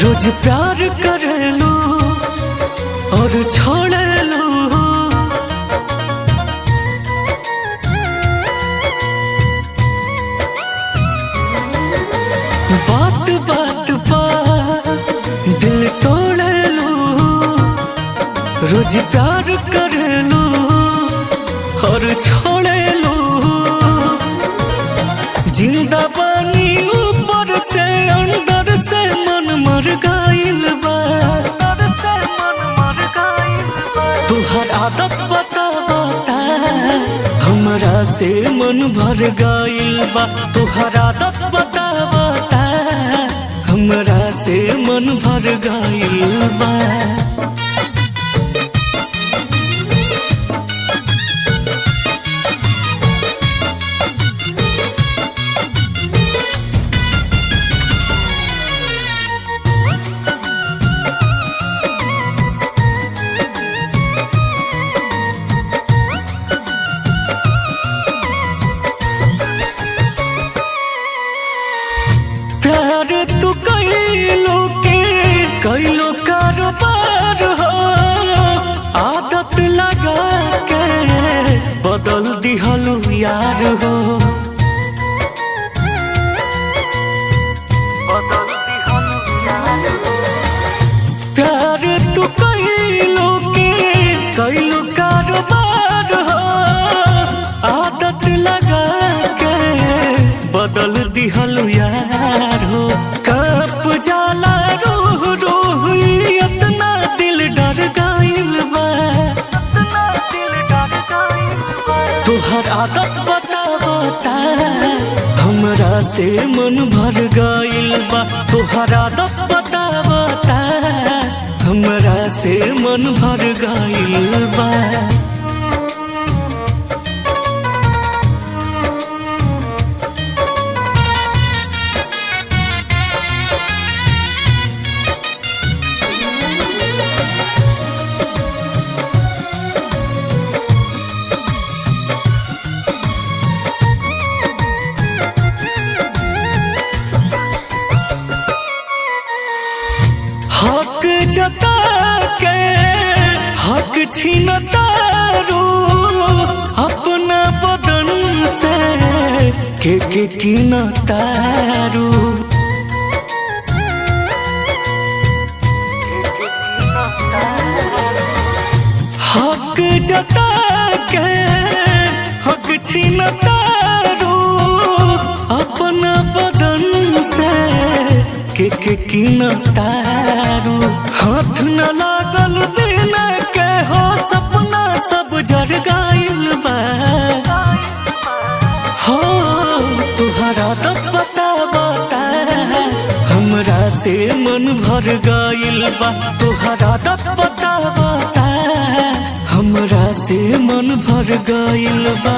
रोज प्यार कर लो और छोड़ लो, बात बात पर दिल तोड़ लो। रोज प्यार कर लो और छोड़ लो, जिंदा पानी ऊपर से अंदर से मन मर गइल बा। तुहर आदत बता बता हमरा से मन भर गइल बा। तुहर आदत बता बता हमरा से मन भर गइल बा। प्यार तू कैलो के कैलो कारोबार हो, आदत लगा के बदल दिहलू यार हो। प्यार तू कैलो के कैलो कारोबार हो, आदत लगा के बदल दिहलू यार हो। कप जाला रूह रूह इतना दिल डर गइल बा। तुहर आदत बता बता हमरा से मन भर गइल बा। तुहर आदत बता बता हमरा से मन भर गइल बा। हक जता के हक छीनतारू, अपना बदन से के कीनतारू। हक जता के हक छीनतारू, अपना बदन से के कीनतारू। हाथ न लागल दिन के हो सपना सब जर गइल बा। हो तुहरा आदत बता बता हमरा से मन भर गइल बा। तुहरा आदत बता बता हमरा से मन भर गइल बा।